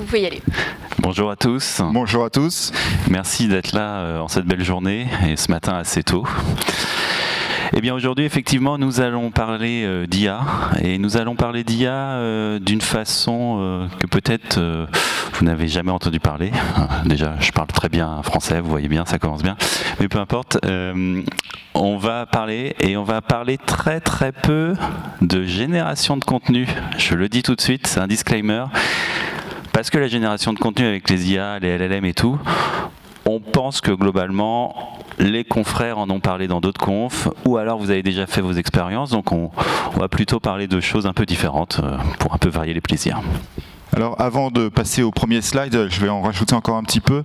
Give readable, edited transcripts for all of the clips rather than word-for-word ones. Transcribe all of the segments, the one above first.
vous pouvez y aller. Bonjour à tous. Bonjour à tous. Merci d'être là en cette belle journée et ce matin assez tôt. Eh bien aujourd'hui, effectivement, nous allons parler d'IA et nous allons parler d'IA d'une façon que peut-être vous n'avez jamais entendu parler. Déjà, je parle très bien français, vous voyez bien, ça commence bien. Mais peu importe, on va parler très très peu de génération de contenu. Je le dis tout de suite, c'est un disclaimer. Parce que la génération de contenu avec les IA, les LLM et tout, on pense que globalement, les confrères en ont parlé dans d'autres confs, ou alors vous avez déjà fait vos expériences, donc on va plutôt parler de choses un peu différentes pour un peu varier les plaisirs. Alors avant de passer au premier slide, je vais en rajouter encore un petit peu.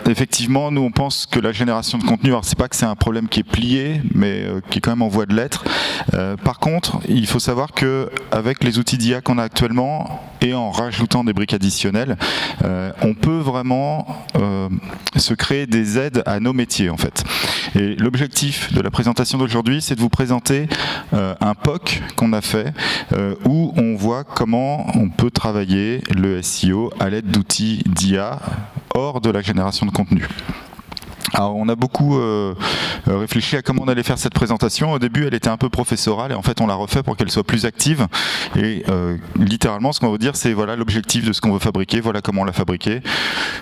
Effectivement, nous on pense que la génération de contenu, alors c'est pas que c'est un problème qui est plié, mais qui est quand même en voie de l'être. Par contre, il faut savoir que avec les outils d'IA qu'on a actuellement et en rajoutant des briques additionnelles, on peut vraiment se créer des aides à nos métiers en fait. Et l'objectif de la présentation d'aujourd'hui, c'est de vous présenter un POC qu'on a fait où on voit comment on peut travailler le SEO à l'aide d'outils d'IA hors de la génération de contenu. Alors on a beaucoup réfléchi à comment on allait faire cette présentation. Au début elle était un peu professorale et en fait on l'a refait pour qu'elle soit plus active. Et littéralement ce qu'on va vous dire c'est voilà l'objectif de ce qu'on veut fabriquer, voilà comment on l'a fabriqué.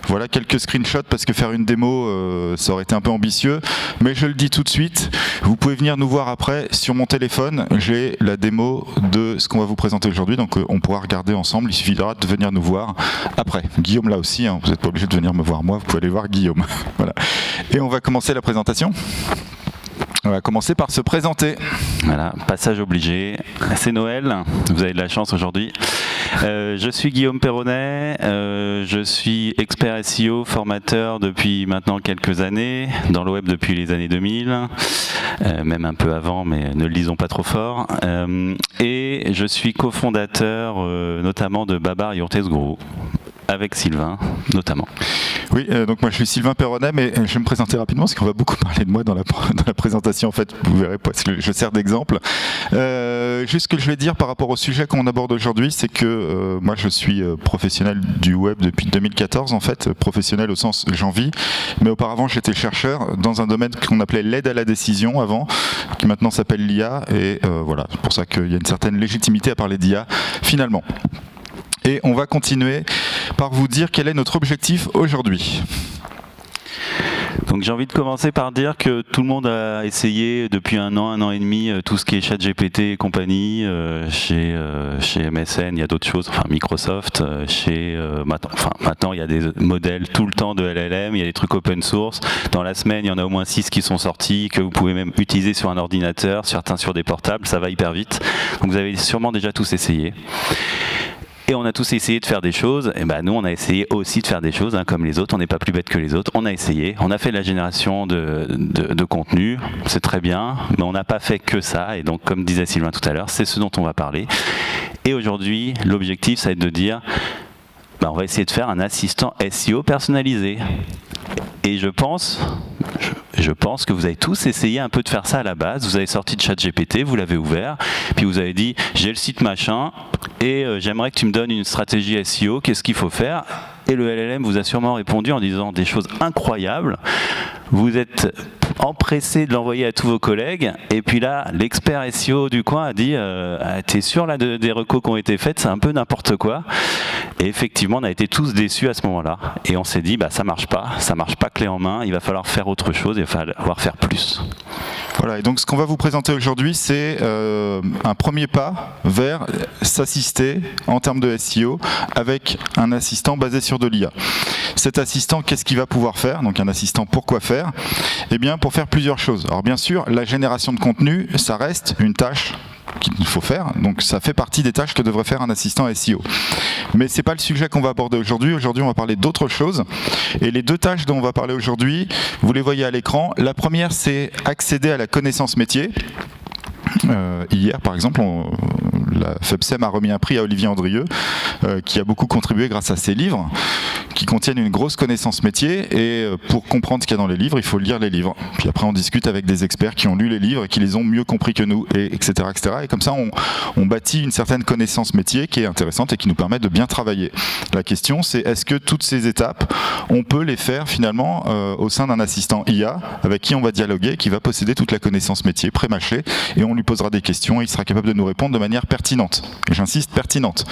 Voilà quelques screenshots parce que faire une démo ça aurait été un peu ambitieux. Mais je le dis tout de suite, vous pouvez venir nous voir après sur mon téléphone. J'ai la démo de ce qu'on va vous présenter aujourd'hui. Donc on pourra regarder ensemble, il suffira de venir nous voir après. Guillaume là aussi, hein, vous n'êtes pas obligé de venir me voir moi, vous pouvez aller voir Guillaume. Voilà. Et on va commencer la présentation. On va commencer par se présenter. Voilà, passage obligé. C'est Noël, vous avez de la chance aujourd'hui. Je suis Guillaume Perronnet, je suis expert SEO, formateur depuis maintenant quelques années, dans le web depuis les années 2000, même un peu avant, mais ne le lisons pas trop fort. Et je suis cofondateur notamment de Babar Your Test Guru. Avec Sylvain, notamment. Oui, donc moi je suis Sylvain Perronnet, mais je vais me présenter rapidement parce qu'on va beaucoup parler de moi dans la présentation, en fait, vous verrez, parce que je sers d'exemple. Juste ce que je vais dire par rapport au sujet qu'on aborde aujourd'hui, c'est que moi je suis professionnel du web depuis 2014, en fait, professionnel au sens j'en vis, mais auparavant j'étais chercheur dans un domaine qu'on appelait l'aide à la décision avant, qui maintenant s'appelle l'IA, et voilà, c'est pour ça qu'il y a une certaine légitimité à parler d'IA, finalement. Et on va continuer par vous dire quel est notre objectif aujourd'hui. Donc j'ai envie de commencer par dire que tout le monde a essayé depuis un an et demi tout ce qui est ChatGPT et compagnie. Chez MSN, il y a d'autres choses, enfin Microsoft, maintenant il y a des modèles tout le temps de LLM, il y a des trucs open source. Dans la semaine, il y en a au moins 6 qui sont sortis, que vous pouvez même utiliser sur un ordinateur, certains sur des portables, ça va hyper vite. Donc vous avez sûrement déjà tous essayé. Et on a tous essayé de faire des choses, et ben nous on a essayé aussi de faire des choses, hein, comme les autres, on n'est pas plus bête que les autres, on a essayé, on a fait de la génération de contenu, c'est très bien, mais on n'a pas fait que ça, et donc comme disait Sylvain tout à l'heure, c'est ce dont on va parler. Et aujourd'hui, l'objectif ça va être de dire, ben, on va essayer de faire un assistant SEO personnalisé. Et je pense que vous avez tous essayé un peu de faire ça à la base. Vous avez sorti de ChatGPT, vous l'avez ouvert, puis vous avez dit j'ai le site machin et j'aimerais que tu me donnes une stratégie SEO, qu'est-ce qu'il faut faire? Et le LLM vous a sûrement répondu en disant des choses incroyables. Vous êtes empressé de l'envoyer à tous vos collègues, et puis là, l'expert SEO du coin a dit t'es sûr là des recos qui ont été faites, c'est un peu n'importe quoi. Et effectivement, on a été tous déçus à ce moment-là. Et on s'est dit, bah ça marche pas clé en main, il va falloir faire autre chose, il va falloir faire plus. Voilà, et donc ce qu'on va vous présenter aujourd'hui, c'est un premier pas vers s'assister en termes de SEO avec un assistant basé sur de l'IA. Cet assistant, qu'est-ce qu'il va pouvoir faire? Donc un assistant, pourquoi faire? Eh bien, pour faire plusieurs choses. Alors bien sûr, la génération de contenu, ça reste une tâche qu'il faut faire, donc ça fait partie des tâches que devrait faire un assistant SEO. Mais c'est pas le sujet qu'on va aborder aujourd'hui. Aujourd'hui, on va parler d'autres choses. Et les deux tâches dont on va parler aujourd'hui, vous les voyez à l'écran. La première, c'est accéder à la connaissance métier. Hier, par exemple, FEPSEM a remis un prix à Olivier Andrieux, qui a beaucoup contribué grâce à ses livres, qui contiennent une grosse connaissance métier, et pour comprendre ce qu'il y a dans les livres, il faut lire les livres. Puis après, on discute avec des experts qui ont lu les livres et qui les ont mieux compris que nous, et etc., etc. Et comme ça, on bâtit une certaine connaissance métier qui est intéressante et qui nous permet de bien travailler. La question, c'est est-ce que toutes ces étapes, on peut les faire finalement au sein d'un assistant IA avec qui on va dialoguer, qui va posséder toute la connaissance métier pré-mâchée, et on lui posera des questions et il sera capable de nous répondre de manière pertinente. Et j'insiste, pertinente.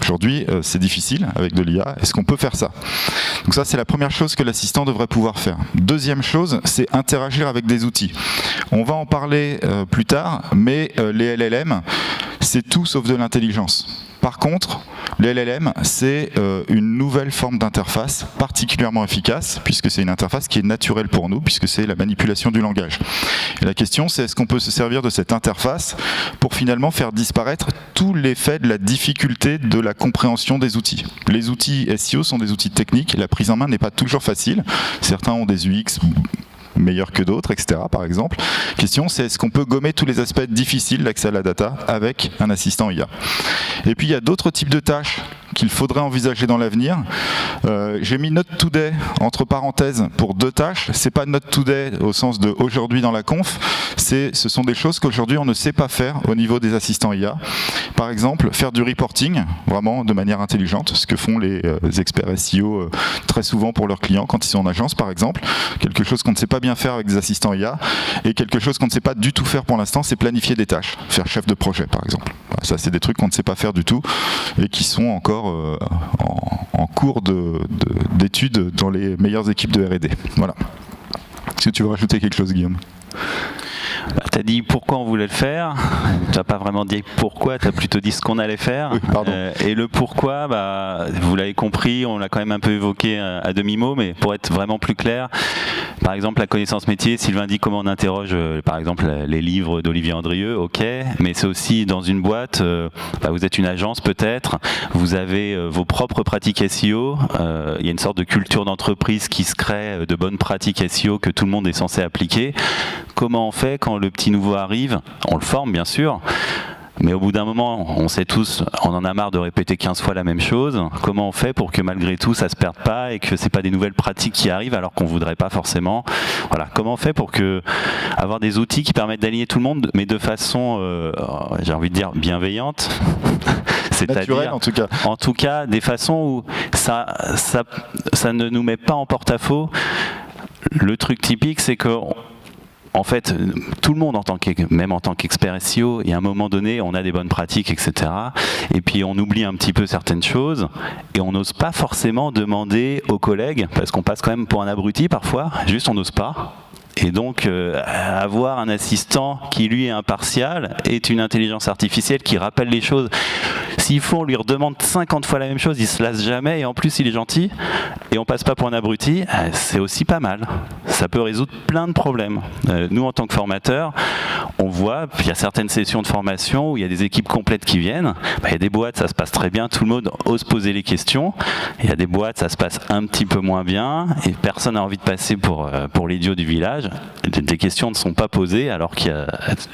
Aujourd'hui, c'est difficile avec de l'IA. Est-ce qu'on peut faire ça? Donc ça, c'est la première chose que l'assistant devrait pouvoir faire. Deuxième chose, c'est interagir avec des outils. On va en parler plus tard, mais les LLM, c'est tout sauf de l'intelligence. Par contre, les LLM, c'est une nouvelle forme d'interface particulièrement efficace, puisque c'est une interface qui est naturelle pour nous, puisque c'est la manipulation du langage. Et la question, c'est est-ce qu'on peut se servir de cette interface pour finalement faire disparaître tout l'effet de la difficulté de la compréhension des outils. Les outils SEO sont des outils techniques, la prise en main n'est pas toujours facile. Certains ont des UX meilleurs que d'autres, etc. par exemple. Question, c'est est-ce qu'on peut gommer tous les aspects difficiles d'accès à la data avec un assistant IA. Et puis il y a d'autres types de tâches qu'il faudrait envisager dans l'avenir. J'ai mis Not Today entre parenthèses pour deux tâches. C'est pas Not Today au sens de aujourd'hui dans la conf, ce sont des choses qu'aujourd'hui on ne sait pas faire au niveau des assistants IA. Par exemple, faire du reporting, vraiment de manière intelligente, ce que font les experts SEO très souvent pour leurs clients quand ils sont en agence par exemple. Quelque chose qu'on ne sait pas bien faire avec des assistants IA, et quelque chose qu'on ne sait pas du tout faire pour l'instant, c'est planifier des tâches, faire chef de projet par exemple. Ça, c'est des trucs qu'on ne sait pas faire du tout et qui sont encore en cours d'études dans les meilleures équipes de R&D. Voilà. Est-ce que tu veux rajouter quelque chose, Guillaume ? Tu as dit pourquoi on voulait le faire, tu n'as pas vraiment dit pourquoi, tu as plutôt dit ce qu'on allait faire. Oui, pardon. Et le pourquoi, vous l'avez compris, on l'a quand même un peu évoqué à demi-mot, mais pour être vraiment plus clair, par exemple la connaissance métier, Sylvain dit comment on interroge par exemple les livres d'Olivier Andrieux, ok, mais c'est aussi dans une boîte, vous êtes une agence peut-être, vous avez vos propres pratiques SEO, il y a une sorte de culture d'entreprise qui se crée, de bonnes pratiques SEO que tout le monde est censé appliquer. Comment on fait quand le petit nouveau arrive? On le forme bien sûr, mais au bout d'un moment, on sait tous, on en a marre de répéter 15 fois la même chose. Comment on fait pour que malgré tout ça se perde pas et que c'est pas des nouvelles pratiques qui arrivent alors qu'on voudrait pas forcément? Voilà, comment on fait pour avoir des outils qui permettent d'aligner tout le monde, mais de façon, j'ai envie de dire bienveillante. Naturel en tout cas. En tout cas, des façons où ça ne nous met pas en porte-à-faux. Le truc typique, c'est que en fait, tout le monde, même en tant qu'expert SEO, il y a un moment donné, on a des bonnes pratiques, etc. Et puis on oublie un petit peu certaines choses et on n'ose pas forcément demander aux collègues, parce qu'on passe quand même pour un abruti parfois, juste on n'ose pas. Et donc, avoir un assistant qui, lui, est impartial, est une intelligence artificielle qui rappelle les choses. S'il faut, on lui redemande 50 fois la même chose, il se lasse jamais, et en plus, il est gentil, et on passe pas pour un abruti, c'est aussi pas mal. Ça peut résoudre plein de problèmes. Nous, en tant que formateurs, on voit, il y a certaines sessions de formation où il y a des équipes complètes qui viennent, il y a des boîtes, ça se passe très bien, tout le monde ose poser les questions, il y a des boîtes, ça se passe un petit peu moins bien, et personne n'a envie de passer pour l'idiot du village. Des questions ne sont pas posées alors que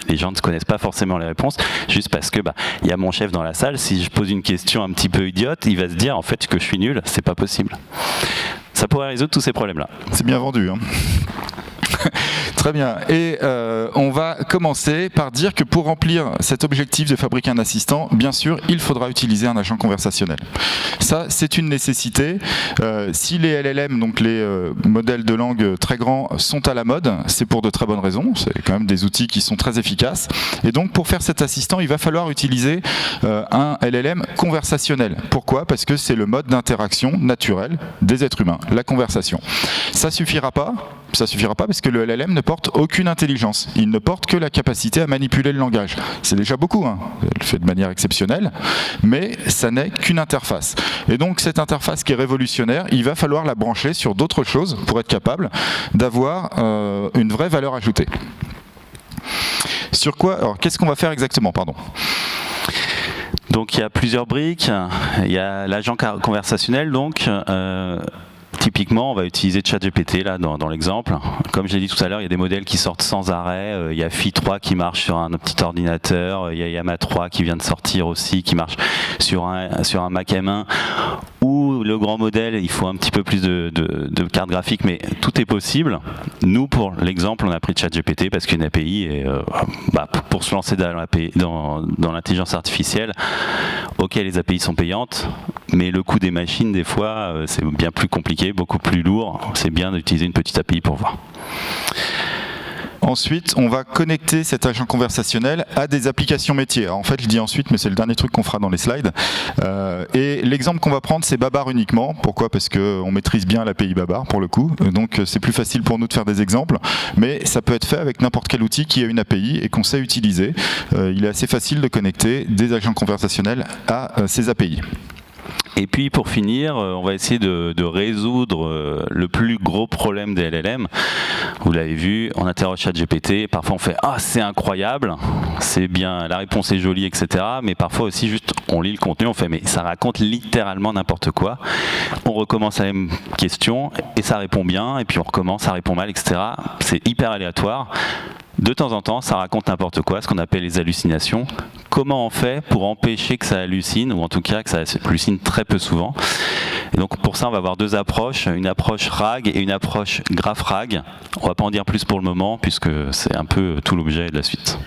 les gens ne connaissent pas forcément les réponses, juste parce que il y a mon chef dans la salle, si je pose une question un petit peu idiote, il va se dire en fait que je suis nul, c'est pas possible. Ça pourrait résoudre tous ces problèmes-là. C'est bien vendu, hein. Très bien. Et on va commencer par dire que pour remplir cet objectif de fabriquer un assistant, bien sûr, il faudra utiliser un agent conversationnel. Ça, c'est une nécessité. Si les LLM, donc les modèles de langue très grands, sont à la mode, c'est pour de très bonnes raisons. C'est quand même des outils qui sont très efficaces. Et donc, pour faire cet assistant, il va falloir utiliser un LLM conversationnel. Pourquoi? Parce que c'est le mode d'interaction naturel des êtres humains, la conversation. Ça suffira pas. Ça suffira pas parce que le LLM ne porte aucune intelligence. Il ne porte que la capacité à manipuler le langage. C'est déjà beaucoup, hein. Il le fait de manière exceptionnelle, mais ça n'est qu'une interface. Et donc cette interface qui est révolutionnaire, il va falloir la brancher sur d'autres choses pour être capable d'avoir une vraie valeur ajoutée. Sur quoi? Alors qu'est-ce qu'on va faire exactement? Pardon. Donc il y a plusieurs briques. Il y a l'agent conversationnel, donc. typiquement, on va utiliser ChatGPT là dans l'exemple. Comme j'ai dit tout à l'heure, il y a des modèles qui sortent sans arrêt. Il y a Phi 3 qui marche sur un petit ordinateur. Il y a Llama 3 qui vient de sortir aussi, qui marche sur un Mac M1. Ou le grand modèle, il faut un petit peu plus de carte graphique, mais tout est possible. Nous, pour l'exemple, on a pris ChatGPT parce qu'une API, pour se lancer dans l'intelligence artificielle, ok, les API sont payantes, mais le coût des machines, des fois, c'est bien plus compliqué, beaucoup plus lourd. C'est bien d'utiliser une petite API pour voir. Ensuite, on va connecter cet agent conversationnel à des applications métiers. Alors, en fait, je dis ensuite, mais c'est le dernier truc qu'on fera dans les slides. Et l'exemple qu'on va prendre, c'est Babar uniquement. Pourquoi ? Parce qu'on maîtrise bien l'API Babar, pour le coup. Donc, c'est plus facile pour nous de faire des exemples. Mais ça peut être fait avec n'importe quel outil qui a une API et qu'on sait utiliser. Il est assez facile de connecter des agents conversationnels à ces API. Et puis pour finir, on va essayer de résoudre le plus gros problème des LLM. Vous l'avez vu, on interroge ChatGPT, parfois on fait « Ah, c'est incroyable, c'est bien, la réponse est jolie, etc. » Mais parfois aussi, juste, on lit le contenu, on fait « Mais ça raconte littéralement n'importe quoi. » On recommence la même question et ça répond bien, et puis on recommence, ça répond mal, etc. C'est hyper aléatoire. De temps en temps, ça raconte n'importe quoi, ce qu'on appelle les hallucinations. Comment on fait pour empêcher que ça hallucine, ou en tout cas que ça hallucine très peu souvent. Et donc pour ça, on va avoir deux approches, une approche RAG et une approche GraphRAG. On ne va pas en dire plus pour le moment, puisque c'est un peu tout l'objet de la suite.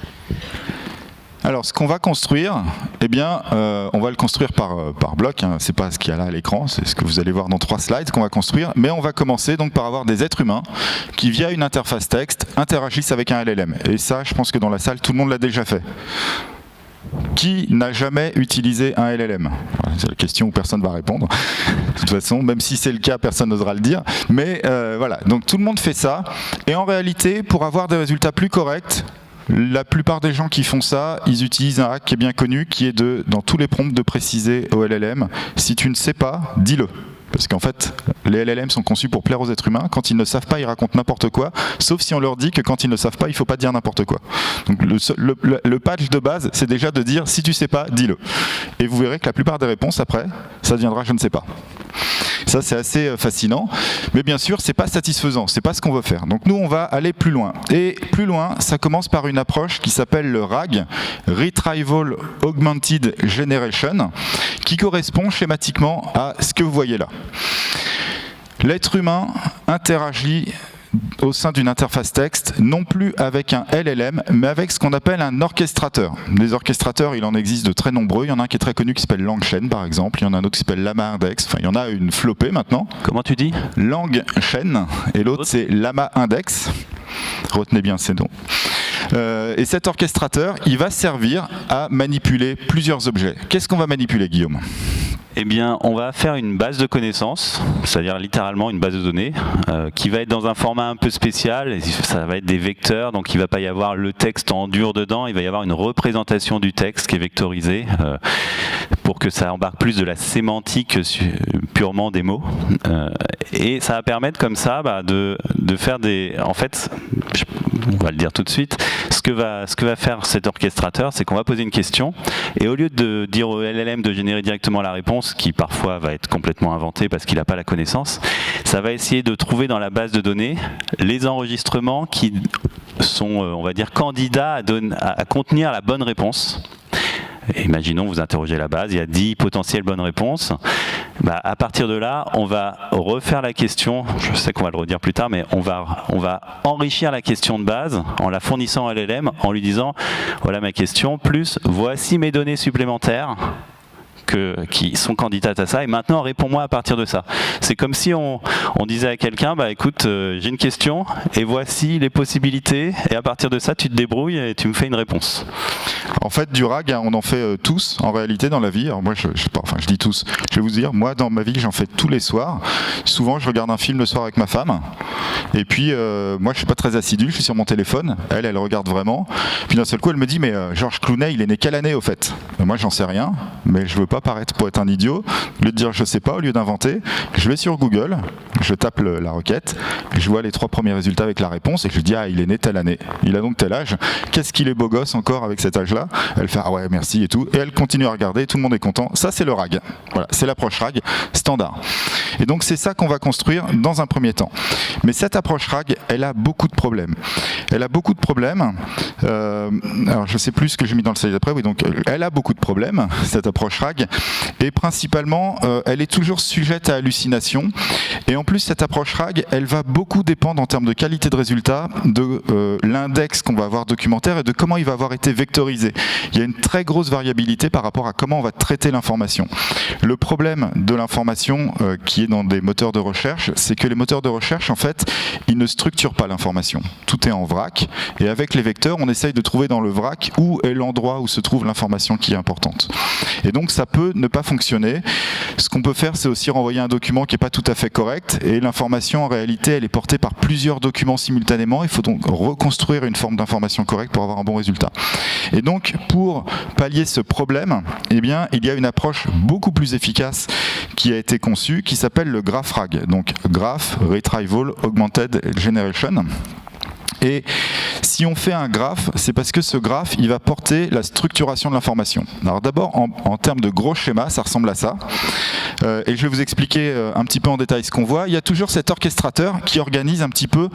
Alors, ce qu'on va construire, eh bien, on va le construire par bloc. Hein. C'est pas ce qu'il y a là à l'écran, c'est ce que vous allez voir dans 3 slides qu'on va construire. Mais on va commencer donc par avoir des êtres humains qui, via une interface texte, interagissent avec un LLM. Et ça, je pense que dans la salle, tout le monde l'a déjà fait. Qui n'a jamais utilisé un LLM ? C'est la question où personne ne va répondre. De toute façon, même si c'est le cas, personne n'osera le dire. Mais voilà, donc tout le monde fait ça. Et en réalité, pour avoir des résultats plus corrects, la plupart des gens qui font ça, ils utilisent un hack qui est bien connu, qui est dans tous les prompts, de préciser au LLM, si tu ne sais pas, dis-le. Parce qu'en fait, les LLM sont conçus pour plaire aux êtres humains. Quand ils ne savent pas, ils racontent n'importe quoi, sauf si on leur dit que quand ils ne savent pas, il ne faut pas dire n'importe quoi. Donc le patch de base, c'est déjà de dire, si tu ne sais pas, dis-le. Et vous verrez que la plupart des réponses, après, ça deviendra je ne sais pas. Ça, c'est assez fascinant. Mais bien sûr, c'est pas satisfaisant. C'est pas ce qu'on veut faire. Donc nous, on va aller plus loin. Et plus loin, ça commence par une approche qui s'appelle le RAG, Retrieval Augmented Generation, qui correspond schématiquement à ce que vous voyez là. L'être humain interagit au sein d'une interface texte, non plus avec un LLM, mais avec ce qu'on appelle un orchestrateur. Des orchestrateurs, il en existe de très nombreux. Il y en a un qui est très connu qui s'appelle LangChain, par exemple. Il y en a un autre qui s'appelle Llama Index. Enfin, il y en a une flopée maintenant. Comment tu dis ? LangChain, et l'autre c'est Llama Index. Retenez bien ces noms. Et cet orchestrateur, il va servir à manipuler plusieurs objets. Qu'est-ce qu'on va manipuler, Guillaume ? Eh bien, on va faire une base de connaissances, c'est-à-dire littéralement une base de données, qui va être dans un format un peu spécial. Ça va être des vecteurs, donc il ne va pas y avoir le texte en dur dedans, il va y avoir une représentation du texte qui est vectorisée, pour que ça embarque plus de la sémantique purement des mots. Et ça va permettre comme ça de faire des... En fait, on va le dire tout de suite, ce que va faire cet orchestrateur, c'est qu'on va poser une question, et au lieu de dire au LLM de générer directement la réponse, qui parfois va être complètement inventée parce qu'il n'a pas la connaissance, ça va essayer de trouver dans la base de données les enregistrements qui sont, on va dire, candidats à contenir la bonne réponse. Et imaginons, vous interrogez la base, il y a 10 potentielles bonnes réponses. À partir de là, on va refaire la question, je sais qu'on va le redire plus tard, mais on va enrichir la question de base en la fournissant à LLM, en lui disant, voilà ma question, plus voici mes données supplémentaires qui sont candidates à ça, et maintenant réponds-moi à partir de ça. C'est comme si on disait à quelqu'un, écoute, j'ai une question, et voici les possibilités, et à partir de ça, tu te débrouilles et tu me fais une réponse. En fait, du RAG, on en fait tous, en réalité, dans la vie. Alors moi, je dis tous. Je vais vous dire, moi, dans ma vie, j'en fais tous les soirs. Souvent, je regarde un film le soir avec ma femme, et puis, moi, je suis pas très assidu, je suis sur mon téléphone, elle regarde vraiment, puis d'un seul coup, elle me dit, mais Georges Clooney, il est né quelle année, au fait ? Moi, j'en sais rien. mais je veux pas paraître pour être un idiot. Au lieu de dire je sais pas, au lieu d'inventer, je vais sur Google, je tape la requête, je vois les 3 premiers résultats avec la réponse et je dis ah, il est né telle année, il a donc tel âge, qu'est-ce qu'il est beau gosse encore avec cet âge-là. Elle fait ah ouais merci et tout, et elle continue à regarder, tout le monde est content. Ça c'est le RAG, voilà, c'est l'approche RAG standard. Et donc c'est ça qu'on va construire dans un premier temps. Mais cette approche RAG, elle a beaucoup de problèmes. Elle a beaucoup de problèmes. Alors je sais plus ce que j'ai mis dans le slide d'après. Oui, donc elle a beaucoup de problèmes, cette approche RAG, et principalement, elle est toujours sujette à hallucination. Et en plus, cette approche RAG, elle va beaucoup dépendre en termes de qualité de résultat de l'index qu'on va avoir documentaire et de comment il va avoir été vectorisé. Il y a une très grosse variabilité par rapport à comment on va traiter l'information. Le problème de l'information qui est dans des moteurs de recherche, c'est que les moteurs de recherche, en fait, ils ne structurent pas l'information. Tout est en vrac, et avec les vecteurs, on essaye de trouver dans le vrac où est l'endroit où se trouve l'information qui est importante. Et donc, ça peut ne pas fonctionner. Ce qu'on peut faire, c'est aussi renvoyer un document qui n'est pas tout à fait correct, et l'information, en réalité, elle est portée par plusieurs documents simultanément. Il faut donc reconstruire une forme d'information correcte pour avoir un bon résultat. Et donc, pour pallier ce problème, eh bien, il y a une approche beaucoup plus efficace qui a été conçue, qui s'appelle le Graph RAG. Donc, Graph Retrieval Augmented Generation. Et si on fait un graphe, c'est parce que ce graphe, il va porter la structuration de l'information. Alors d'abord, en termes de gros schéma, ça ressemble à ça. Et je vais vous expliquer un petit peu en détail ce qu'on voit. Il y a toujours cet orchestrateur qui organise un petit peu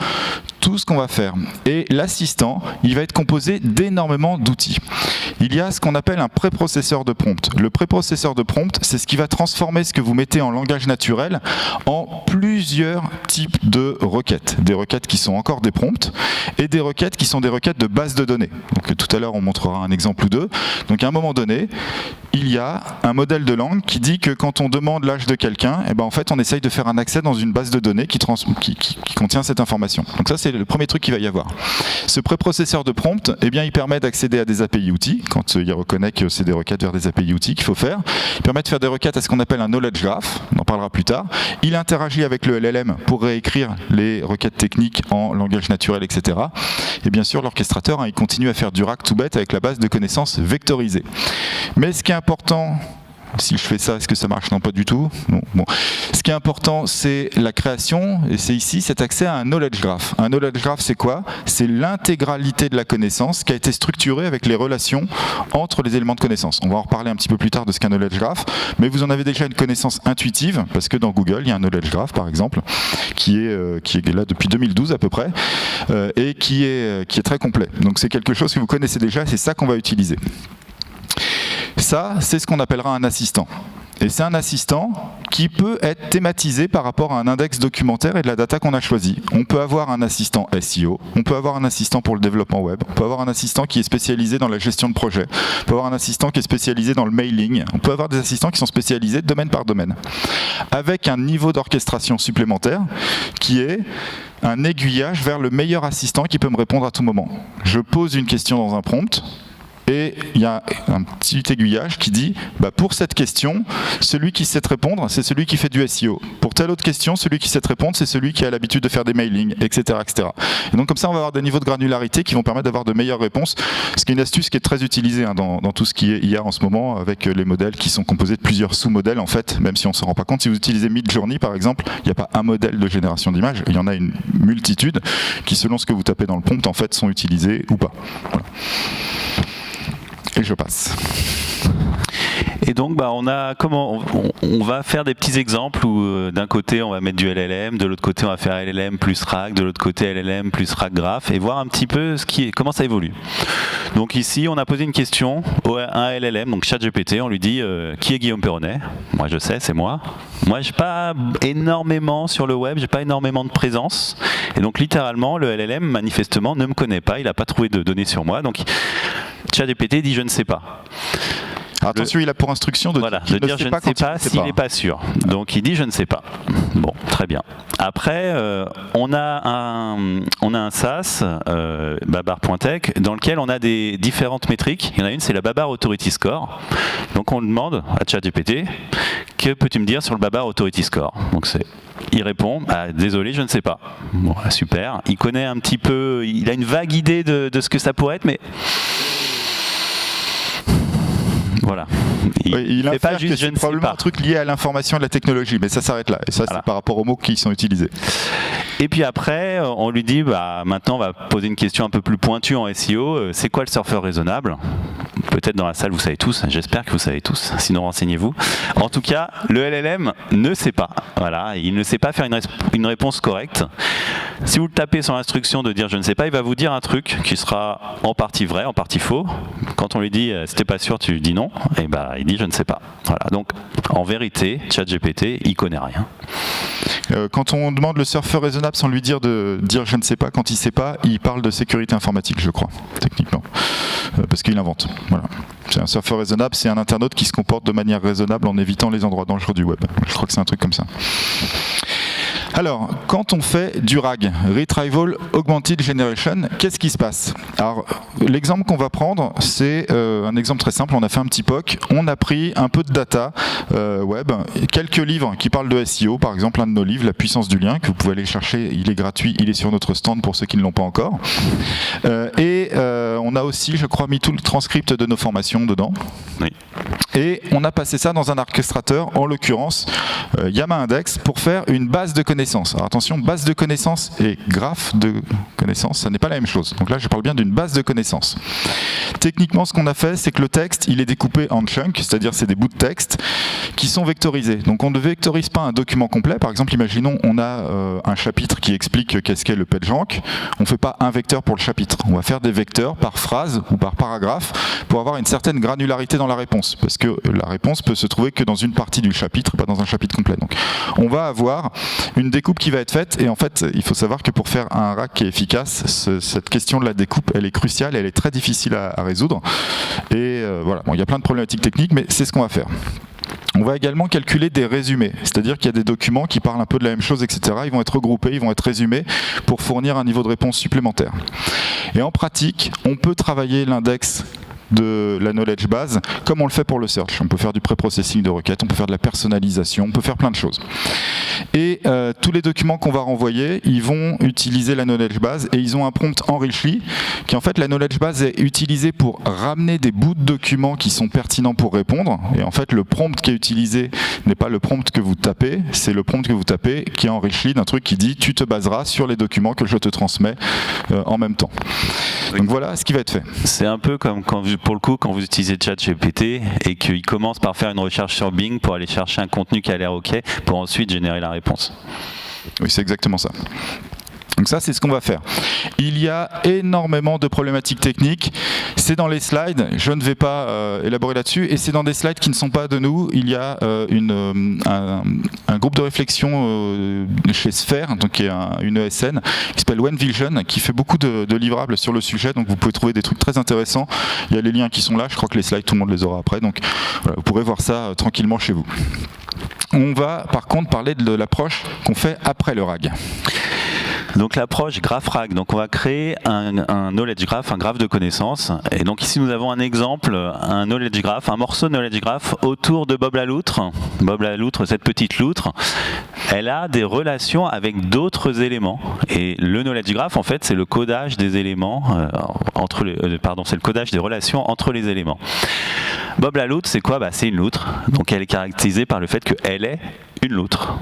tout ce qu'on va faire. Et l'assistant, il va être composé d'énormément d'outils. Il y a ce qu'on appelle un préprocesseur de prompt. Le préprocesseur de prompt, c'est ce qui va transformer ce que vous mettez en langage naturel en plusieurs types de requêtes. Des requêtes qui sont encore des prompts, et des requêtes qui sont des requêtes de base de données. Donc tout à l'heure on montrera un exemple ou deux. Donc à un moment donné, il y a un modèle de langue qui dit que quand on demande l'âge de quelqu'un, eh ben en fait on essaye de faire un accès dans une base de données qui contient cette information. Donc ça c'est le premier truc qu'il va y avoir. Ce préprocesseur de prompt, eh bien il permet d'accéder à des API outils, quand il reconnaît que c'est des requêtes vers des API outils qu'il faut faire. Il permet de faire des requêtes à ce qu'on appelle un knowledge graph, on en parlera plus tard. Il interagit avec le LLM pour réécrire les requêtes techniques en langage naturel, etc. Et bien sûr, l'orchestrateur, il continue à faire du RAG tout bête avec la base de connaissances vectorisée. Mais ce qui est important, si je fais ça, est-ce que ça marche? Non, pas du tout. Non. Bon. Ce qui est important, c'est la création, et c'est ici cet accès à un knowledge graph. Un knowledge graph, c'est quoi? C'est l'intégralité de la connaissance qui a été structurée avec les relations entre les éléments de connaissance. On va en reparler un petit peu plus tard de ce qu'est un knowledge graph, mais vous en avez déjà une connaissance intuitive, parce que dans Google, il y a un knowledge graph, par exemple, qui est là depuis 2012 à peu près, et qui est très complet. Donc c'est quelque chose que vous connaissez déjà, c'est ça qu'on va utiliser. Ça, c'est ce qu'on appellera un assistant. Et c'est un assistant qui peut être thématisé par rapport à un index documentaire et de la data qu'on a choisi. On peut avoir un assistant SEO, on peut avoir un assistant pour le développement web, on peut avoir un assistant qui est spécialisé dans la gestion de projet, on peut avoir un assistant qui est spécialisé dans le mailing, on peut avoir des assistants qui sont spécialisés domaine par domaine, avec un niveau d'orchestration supplémentaire qui est un aiguillage vers le meilleur assistant qui peut me répondre à tout moment. Je pose une question dans un prompt, et il y a un petit aiguillage qui dit pour cette question, celui qui sait te répondre, c'est celui qui fait du SEO. Pour telle autre question, celui qui sait te répondre, c'est celui qui a l'habitude de faire des mailings, etc., etc. Et donc comme ça, on va avoir des niveaux de granularité qui vont permettre d'avoir de meilleures réponses. Ce qui est une astuce qui est très utilisée dans tout ce qui est IA en ce moment, avec les modèles qui sont composés de plusieurs sous-modèles, en fait, même si on ne s'en rend pas compte. Si vous utilisez Midjourney, par exemple, il n'y a pas un modèle de génération d'images, il y en a une multitude qui, selon ce que vous tapez dans le prompt, en fait, sont utilisés ou pas. Voilà. Et je passe. Et donc, on va faire des petits exemples où d'un côté on va mettre du LLM, de l'autre côté on va faire LLM plus RAG, de l'autre côté LLM plus RAG graph, et voir un petit peu comment ça évolue. Donc ici, on a posé une question à un LLM, donc ChatGPT, on lui dit qui est Guillaume Perronnet? Moi je sais, c'est moi. Moi j'ai pas énormément sur le web, j'ai pas énormément de présence, et donc littéralement le LLM manifestement ne me connaît pas, il n'a pas trouvé de données sur moi, donc ChatGPT dit je ne sais pas. Attention, il a pour instruction de dire je ne sais pas s'il n'est pas sûr. Donc il dit je ne sais pas. Bon, très bien. Après, on a un SaaS, Babar.tech, dans lequel on a des différentes métriques. Il y en a une, c'est la Babar Authority Score. Donc on demande à ChatGPT, que peux-tu me dire sur le Babar Authority Score? Donc il répond, désolé, je ne sais pas. Bon, super. Il connaît un petit peu, il a une vague idée de ce que ça pourrait être, mais voilà. Il fait pas infère juste que c'est probablement un truc lié à l'information et à la technologie, mais ça s'arrête là. Et ça, c'est par rapport aux mots qui sont utilisés. Et puis après, on lui dit, maintenant on va poser une question un peu plus pointue en SEO. C'est quoi le surfeur raisonnable? Peut-être dans la salle vous savez tous, j'espère que vous savez tous, sinon renseignez-vous. En tout cas, le LLM ne sait pas. Voilà, il ne sait pas faire une réponse correcte. Si vous le tapez sur l'instruction de dire je ne sais pas, il va vous dire un truc qui sera en partie vrai, en partie faux. Quand on lui dit si t'es pas sûr, tu dis non, et il dit je ne sais pas. Voilà, donc en vérité, ChatGPT, il connaît rien. Quand on demande le surfeur raisonnable sans lui dire de dire je ne sais pas, quand il ne sait pas, il parle de sécurité informatique, je crois, techniquement. Parce qu'il invente. Voilà. C'est un surfeur raisonnable, c'est un internaute qui se comporte de manière raisonnable en évitant les endroits dangereux du web. Je crois que c'est un truc comme ça. Alors, quand on fait du RAG, Retrieval Augmented Generation, qu'est-ce qui se passe? Alors, l'exemple qu'on va prendre, c'est un exemple très simple. On a fait un petit POC, on a pris un peu de data web, quelques livres qui parlent de SEO, par exemple un de nos livres, La puissance du lien, que vous pouvez aller chercher, il est gratuit, il est sur notre stand pour ceux qui ne l'ont pas encore. On a aussi, je crois, mis tout le transcript de nos formations dedans. Oui. Et on a passé ça dans un orchestrateur, en l'occurrence YamaIndex, pour faire une base de connaissances. Alors attention, base de connaissances et graphe de connaissances, ça n'est pas la même chose. Donc là, je parle bien d'une base de connaissances. Techniquement, ce qu'on a fait, c'est que le texte, il est découpé en chunks, c'est-à-dire c'est des bouts de texte qui sont vectorisés. Donc on ne vectorise pas un document complet. Par exemple, imaginons, on a un chapitre qui explique qu'est-ce qu'est le PageRank. On ne fait pas un vecteur pour le chapitre. On va faire des vecteurs par phrase ou par paragraphe pour avoir une certaine granularité dans la réponse. Parce que la réponse peut se trouver que dans une partie du chapitre, pas dans un chapitre complet. Donc on va avoir une découpe qui va être faite, et en fait il faut savoir que pour faire un RAG qui est efficace, cette question de la découpe, elle est cruciale, elle est très difficile à résoudre, et voilà, bon, il y a plein de problématiques techniques, mais c'est ce qu'on va faire. On va également calculer des résumés, c'est-à-dire qu'il y a des documents qui parlent un peu de la même chose, etc. Ils vont être regroupés, ils vont être résumés pour fournir un niveau de réponse supplémentaire. Et en pratique, on peut travailler l'index de la knowledge base comme on le fait pour le search. On peut faire du pré-processing de requêtes, on peut faire de la personnalisation, on peut faire plein de choses. Et tous les documents qu'on va renvoyer, ils vont utiliser la knowledge base, et ils ont un prompt enrichi qui, en fait, la knowledge base est utilisée pour ramener des bouts de documents qui sont pertinents pour répondre. Et en fait, le prompt qui est utilisé n'est pas le prompt que vous tapez, c'est le prompt que vous tapez qui est enrichi d'un truc qui dit tu te baseras sur les documents que je te transmets en même temps. Oui. Donc voilà ce qui va être fait. C'est un peu comme quand vous utilisez ChatGPT et qu'il commence par faire une recherche sur Bing pour aller chercher un contenu qui a l'air OK pour ensuite générer la réponse. Oui, c'est exactement ça. Donc ça, c'est ce qu'on va faire. Il y a énormément de problématiques techniques. C'est dans les slides, je ne vais pas élaborer là-dessus, et c'est dans des slides qui ne sont pas de nous. Il y a un groupe de réflexion chez Sphere, donc qui est une ESN, qui s'appelle OneVision, qui fait beaucoup de livrables sur le sujet, donc vous pouvez trouver des trucs très intéressants. Il y a les liens qui sont là, je crois que les slides, tout le monde les aura après, donc voilà, vous pourrez voir ça tranquillement chez vous. On va par contre parler de l'approche qu'on fait après le RAG. Donc l'approche GraphRAG, donc on va créer un knowledge graph, un graphe de connaissances. Et donc ici nous avons un exemple, un knowledge graph, un morceau de knowledge graph autour de Bob la loutre. Bob la loutre, cette petite loutre, elle a des relations avec d'autres éléments. Et le knowledge graph, en fait, c'est le codage des éléments c'est le codage des relations entre les éléments. Bob la loutre, c'est quoi? C'est une loutre. Donc elle est caractérisée par le fait qu'elle est une loutre.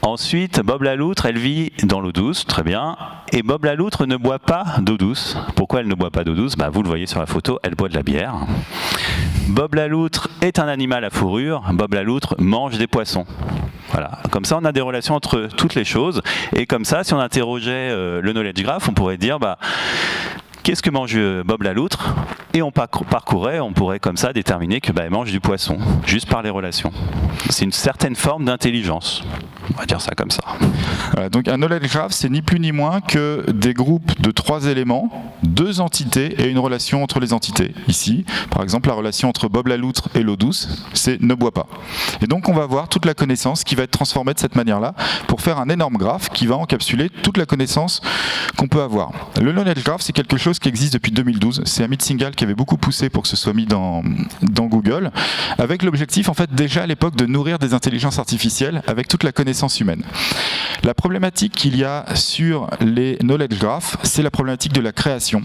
Ensuite, Bob la loutre, elle vit dans l'eau douce, très bien. Et Bob la loutre ne boit pas d'eau douce. Pourquoi elle ne boit pas d'eau douce? Vous le voyez sur la photo, elle boit de la bière. Bob la loutre est un animal à fourrure. Bob la loutre mange des poissons. Voilà. Comme ça, on a des relations entre toutes les choses. Et comme ça, si on interrogeait le knowledge graph, on pourrait dire qu'est-ce que mange Bob la loutre? Et on pourrait comme ça déterminer que elle mange du poisson, juste par les relations. C'est une certaine forme d'intelligence. On va dire ça comme ça. Voilà, donc un knowledge graph, c'est ni plus ni moins que des groupes de 3 éléments, 2 entités et une relation entre les entités. Ici, par exemple, la relation entre Bob la loutre et l'eau douce, c'est ne bois pas. Et donc on va voir toute la connaissance qui va être transformée de cette manière-là pour faire un énorme graphe qui va encapsuler toute la connaissance qu'on peut avoir. Le knowledge graph, c'est quelque chose chose qui existe depuis 2012. C'est Amit Singhal qui avait beaucoup poussé pour que ce soit mis dans Google, avec l'objectif, en fait, déjà à l'époque, de nourrir des intelligences artificielles avec toute la connaissance humaine. La problématique qu'il y a sur les knowledge graphs, c'est la problématique de la création.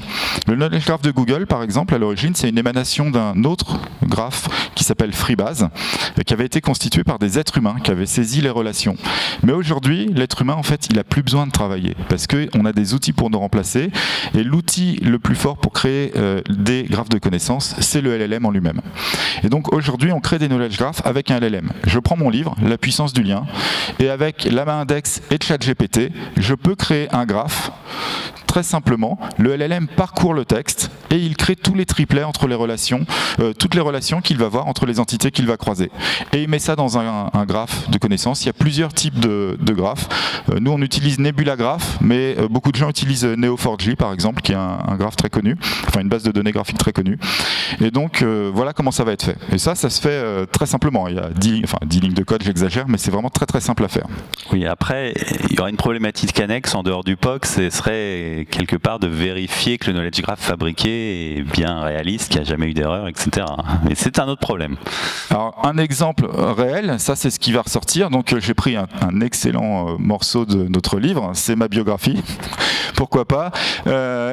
Le knowledge graph de Google, par exemple, à l'origine, c'est une émanation d'un autre graphe qui s'appelle Freebase, qui avait été constitué par des êtres humains qui avaient saisi les relations. Mais aujourd'hui, l'être humain, en fait, il n'a plus besoin de travailler parce qu'on a des outils pour nous remplacer. Et l'outil le plus fort pour créer des graphes de connaissances, c'est le LLM en lui-même. Et donc aujourd'hui, on crée des knowledge graphs avec un LLM. Je prends mon livre, La puissance du lien, et avec LlamaIndex et ChatGPT, je peux créer un graphe. Très simplement, le LLM parcourt le texte et il crée tous les triplets entre les relations, toutes les relations qu'il va voir entre les entités qu'il va croiser. Et il met ça dans un graphe de connaissances. Il y a plusieurs types de graphes. Nous, on utilise Nebula Graph, mais beaucoup de gens utilisent Neo4j, par exemple, qui est un graphe très connu, enfin une base de données graphique très connue. Et donc, voilà comment ça va être fait. Et ça se fait très simplement. Il y a 10 lignes de code, j'exagère, mais c'est vraiment très très simple à faire. Oui, après, il y aura une problématique annexe en dehors du POC, ce serait quelque part de vérifier que le knowledge graph fabriqué est bien réaliste, qu'il n'y a jamais eu d'erreur, etc. Mais c'est un autre problème. Alors, un exemple réel, ça c'est ce qui va ressortir. Donc j'ai pris un excellent morceau de notre livre, c'est ma biographie, pourquoi pas,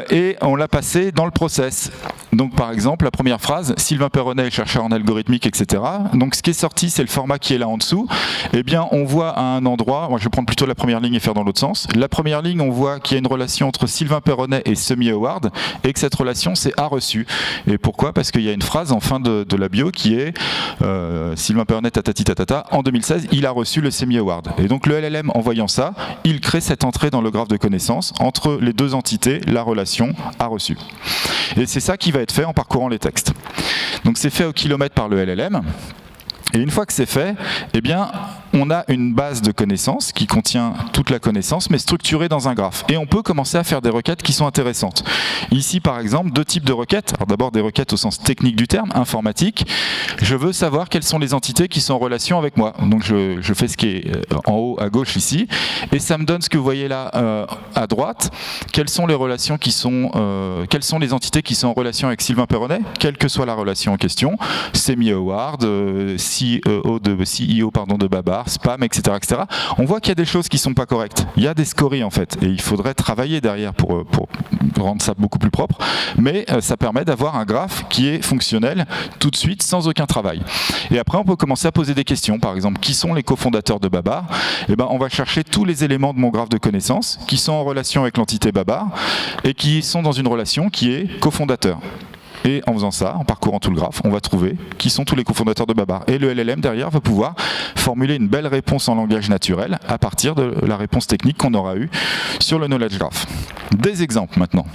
et on l'a passé dans le process. Donc par exemple, la première phrase, Sylvain Perronnet est chercheur en algorithmique, etc. Donc ce qui est sorti, c'est le format qui est là en dessous. Eh bien, on voit à un endroit, moi je vais prendre plutôt la première ligne et faire dans l'autre sens. La première ligne, on voit qu'il y a une relation entre Sylvain Perronnet et Semi Award, et que cette relation, c'est A reçu. Et pourquoi? Parce qu'il y a une phrase en fin de la bio qui est Sylvain Perronnet, tatati tatata, en 2016, il a reçu le Semi Award. Et donc le LLM, en voyant ça, il crée cette entrée dans le graphe de connaissances entre les deux entités, la relation A reçu. Et c'est ça qui va être fait en parcourant les textes. Donc c'est fait au kilomètre par le LLM. Et une fois que c'est fait, eh bien, on a une base de connaissances qui contient toute la connaissance, mais structurée dans un graphe. Et on peut commencer à faire des requêtes qui sont intéressantes. Ici, par exemple, deux types de requêtes. Alors d'abord, des requêtes au sens technique du terme, informatique. Je veux savoir quelles sont les entités qui sont en relation avec moi. Donc je fais ce qui est en haut à gauche ici, et ça me donne ce que vous voyez là à droite. Quelles sont les relations qui sont, quelles sont les entités qui sont en relation avec Sylvain Perronnet, quelle que soit la relation en question, Semi Award, CEO de Babar, spam, etc., etc. On voit qu'il y a des choses qui ne sont pas correctes. Il y a des scories en fait, et il faudrait travailler derrière pour rendre ça beaucoup plus propre, mais ça permet d'avoir un graphe qui est fonctionnel tout de suite, sans aucun travail. Et après, on peut commencer à poser des questions. Par exemple, qui sont les cofondateurs de Babar? Eh ben, on va chercher tous les éléments de mon graphe de connaissances qui sont en relation avec l'entité Babar et qui sont dans une relation qui est cofondateur. Et en faisant ça, en parcourant tout le graphe, on va trouver qui sont tous les cofondateurs de Babar. Et le LLM derrière va pouvoir formuler une belle réponse en langage naturel à partir de la réponse technique qu'on aura eue sur le knowledge graph. Des exemples maintenant.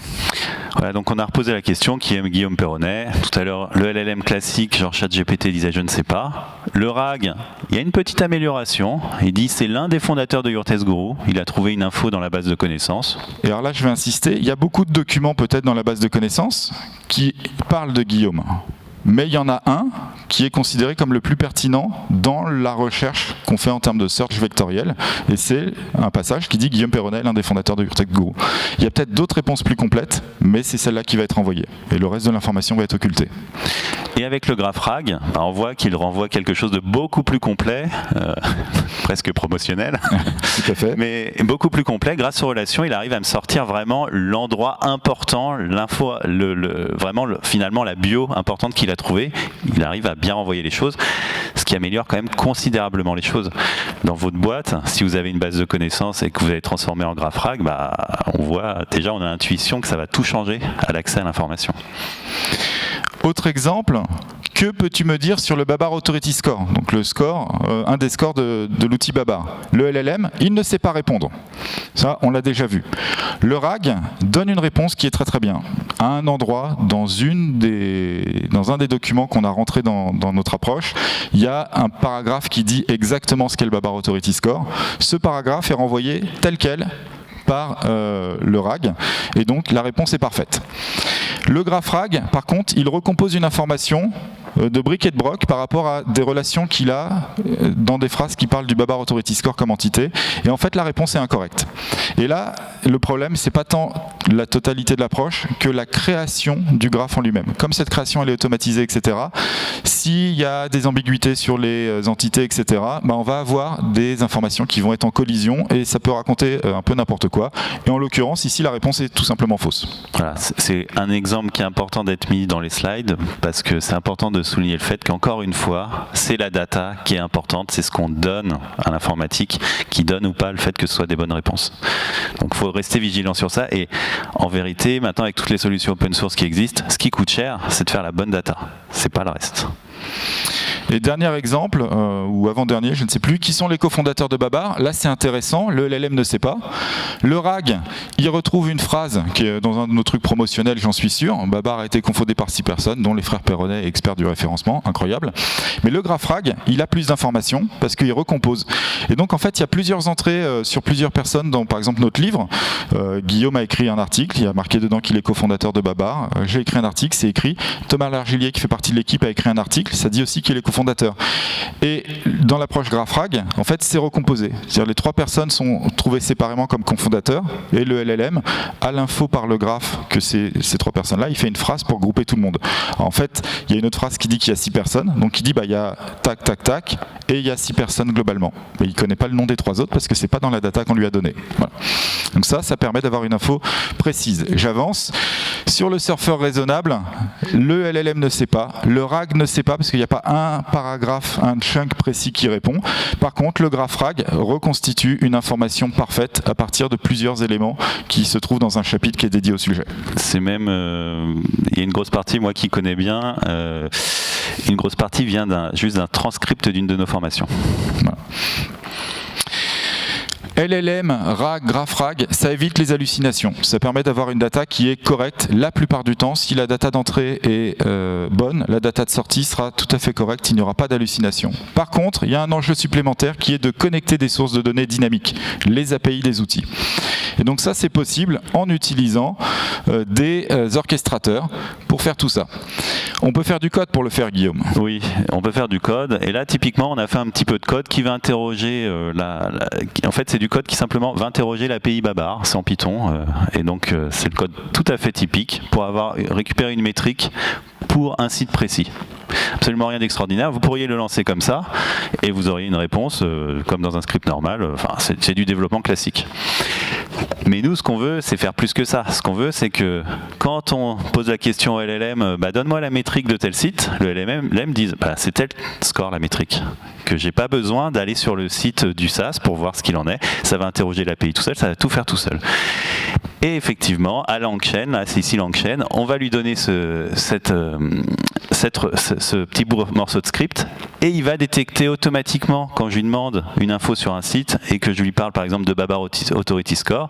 Voilà, donc on a reposé la question, qui est Guillaume Perronnet. Tout à l'heure, le LLM classique, genre ChatGPT, disait je ne sais pas. Le RAG, il y a une petite amélioration. Il dit c'est l'un des fondateurs de Your Test Guru. Il a trouvé une info dans la base de connaissances. Et alors là, je vais insister, il y a beaucoup de documents peut-être dans la base de connaissances qui parlent de Guillaume. Mais il y en a un qui est considéré comme le plus pertinent dans la recherche qu'on fait en termes de search vectoriel. Et c'est un passage qui dit Guillaume Perronnet, l'un des fondateurs de Your Test Guru. Il y a peut-être d'autres réponses plus complètes, mais c'est celle-là qui va être envoyée. Et le reste de l'information va être occulté. Et avec le graph RAG, on voit qu'il renvoie quelque chose de beaucoup plus complet, presque promotionnel, tout à fait. Mais beaucoup plus complet. Grâce aux relations, il arrive à me sortir vraiment l'endroit important, l'info, finalement la bio importante qu'il a trouvée. Il arrive à bien renvoyer les choses, ce qui améliore quand même considérablement les choses. Dans votre boîte, si vous avez une base de connaissances et que vous allez transformer en graph RAG, on voit déjà, on a l'intuition que ça va tout changer à l'accès à l'information. Autre exemple, que peux-tu me dire sur le Babar Authority Score? Donc le score, un des scores de l'outil Babar. Le LLM, il ne sait pas répondre. Ça, on l'a déjà vu. Le RAG donne une réponse qui est très très bien. À un endroit, dans un des documents qu'on a rentré dans notre approche, il y a un paragraphe qui dit exactement ce qu'est le Babar Authority Score. Ce paragraphe est renvoyé tel quel par le RAG, et donc la réponse est parfaite. Le graph RAG, par contre, il recompose une information de briques et de broc par rapport à des relations qu'il a dans des phrases qui parlent du Babar Authority Score comme entité. Et en fait, la réponse est incorrecte. Et là, le problème, c'est pas tant la totalité de l'approche que la création du graphe en lui-même. Comme cette création elle est automatisée, etc., s'il y a des ambiguïtés sur les entités, etc., on va avoir des informations qui vont être en collision et ça peut raconter un peu n'importe quoi. Et en l'occurrence, ici, la réponse est tout simplement fausse. Voilà, c'est un exemple qui est important d'être mis dans les slides parce que c'est important de souligner le fait qu'encore une fois, c'est la data qui est importante, c'est ce qu'on donne à l'informatique qui donne ou pas le fait que ce soit des bonnes réponses. Donc il faut rester vigilant sur ça et en vérité, maintenant avec toutes les solutions open source qui existent, ce qui coûte cher, c'est de faire la bonne data, c'est pas le reste. Et dernier exemple, ou avant-dernier, je ne sais plus, qui sont les cofondateurs de Babar. Là, c'est intéressant, le LLM ne sait pas. Le RAG, il retrouve une phrase qui est dans un de nos trucs promotionnels, j'en suis sûr. Babar a été confondé par 6 personnes, dont les frères Perronnet, experts du référencement, incroyable. Mais le GraphRag, il a plus d'informations parce qu'il recompose. Et donc, en fait, il y a plusieurs entrées sur plusieurs personnes dans, par exemple, notre livre. Guillaume a écrit un article, il y a marqué dedans qu'il est cofondateur de Babar. J'ai écrit un article, c'est écrit. Thomas Largillier, qui fait partie de l'équipe, a écrit un article, ça dit aussi qu'il est cofondateur. Et dans l'approche GraphRag, en fait, c'est recomposé. C'est-à-dire les 3 personnes sont trouvées séparément comme cofondateurs et le LLM a l'info par le graphe que ces 3 personnes-là, il fait une phrase pour grouper tout le monde. Alors, en fait, il y a une autre phrase qui dit qu'il y a 6 personnes, donc il dit il y a tac, tac, tac, et il y a 6 personnes globalement. Mais il ne connaît pas le nom des 3 autres parce que c'est pas dans la data qu'on lui a donnée. Voilà. Donc ça permet d'avoir une info précise. J'avance. Sur le surfeur raisonnable, le LLM ne sait pas, le RAG ne sait pas parce qu'il n'y a pas un paragraphe, un chunk précis qui répond. Par contre, le GraphRag reconstitue une information parfaite à partir de plusieurs éléments qui se trouvent dans un chapitre qui est dédié au sujet. C'est même, il y a une grosse partie, moi qui connais bien, une grosse partie vient juste d'un transcript d'une de nos formations. Voilà. LLM, RAG, GraphRag, ça évite les hallucinations. Ça permet d'avoir une data qui est correcte la plupart du temps. Si la data d'entrée est bonne, la data de sortie sera tout à fait correcte, il n'y aura pas d'hallucination. Par contre, il y a un enjeu supplémentaire qui est de connecter des sources de données dynamiques, les API des outils. Et donc ça, c'est possible en utilisant des orchestrateurs pour faire tout ça. On peut faire du code pour le faire, Guillaume. Oui, on peut faire du code. Et là, typiquement, on a fait un petit peu de code qui va interroger en fait, c'est du code qui simplement va interroger l'API Babar, c'est en Python. Et donc, c'est le code tout à fait typique pour récupérer une métrique pour un site précis. Absolument rien d'extraordinaire. Vous pourriez le lancer comme ça et vous auriez une réponse comme dans un script normal. Enfin, c'est du développement classique. Mais nous, ce qu'on veut, c'est faire plus que ça. Ce qu'on veut, c'est que quand on pose la question au LLM, donne-moi la métrique de tel site, le LLM dise, c'est tel score la métrique. Que j'ai pas besoin d'aller sur le site du SaaS pour voir ce qu'il en est. Ça va interroger l'API tout seul, ça va tout faire tout seul. Et effectivement, à LangChain, là c'est ici LangChain, on va lui donner ce petit morceau de script et il va détecter automatiquement, quand je lui demande une info sur un site et que je lui parle par exemple de Babar Authority Score,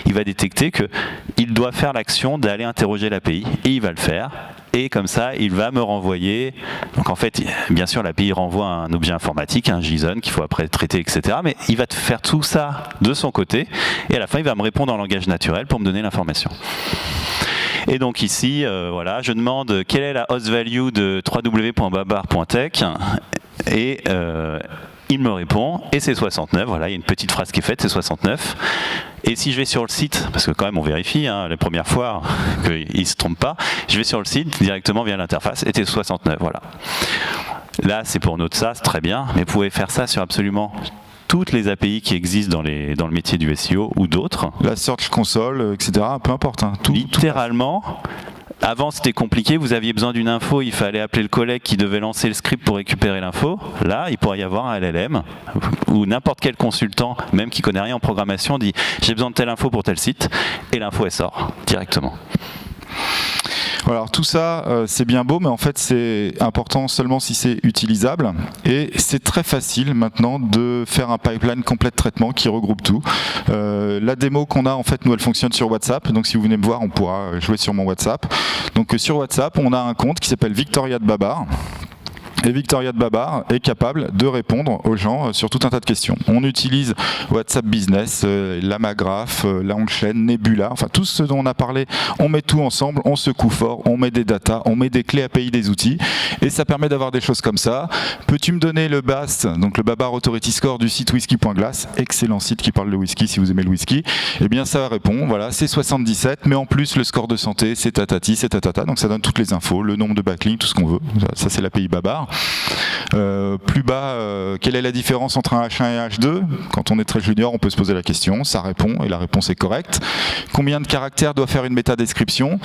il va détecter qu'il doit faire l'action d'aller interroger l'API et il va le faire. Et comme ça, il va me renvoyer. Donc en fait, bien sûr, l'API renvoie un objet informatique, un JSON qu'il faut après traiter, etc. Mais il va faire tout ça de son côté. Et à la fin, il va me répondre en langage naturel pour me donner l'information. Et donc ici, voilà, je demande quelle est la host value de www.babar.tech. Et il me répond, et c'est 69. Voilà, il y a une petite phrase qui est faite, c'est 69. Et si je vais sur le site, parce que quand même on vérifie la première fois qu'il ne se trompe pas, je vais sur le site directement via l'interface et c'est 69, voilà. Là c'est pour notre SaaS, très bien, mais vous pouvez faire ça sur absolument toutes les API qui existent dans le métier du SEO ou d'autres. La Search Console, etc., peu importe. Tout, littéralement, avant c'était compliqué, vous aviez besoin d'une info, il fallait appeler le collègue qui devait lancer le script pour récupérer l'info. Là, il pourrait y avoir un LLM ou n'importe quel consultant, même qui connaît rien en programmation, dit j'ai besoin de telle info pour tel site, et l'info elle sort directement. Alors tout ça, c'est bien beau, mais en fait c'est important seulement si c'est utilisable. Et c'est très facile maintenant de faire un pipeline complet de traitement qui regroupe tout. La démo qu'on a, en fait, nous, elle fonctionne sur WhatsApp. Donc si vous venez me voir, on pourra jouer sur mon WhatsApp. Donc sur WhatsApp, on a un compte qui s'appelle Victoria de Babar. Et Victoria de Babar est capable de répondre aux gens sur tout un tas de questions. On utilise WhatsApp Business, l'Amagraph, la Longchain, Nebula, enfin tout ce dont on a parlé, on met tout ensemble, on secoue fort, on met des datas, on met des clés API des outils, et ça permet d'avoir des choses comme ça. Peux-tu me donner le BAST, donc le Babar Authority Score du site whisky.glass, excellent site qui parle de whisky si vous aimez le whisky. Eh bien ça répond, voilà, c'est 77, mais en plus le score de santé, c'est tatati, c'est tatata, donc ça donne toutes les infos, le nombre de backlinks, tout ce qu'on veut. Ça c'est l'API Babar. Plus bas, quelle est la différence entre un H1 et un H2? Quand on est très junior, on peut se poser la question, ça répond et la réponse est correcte. Combien de caractères doit faire une métadescription?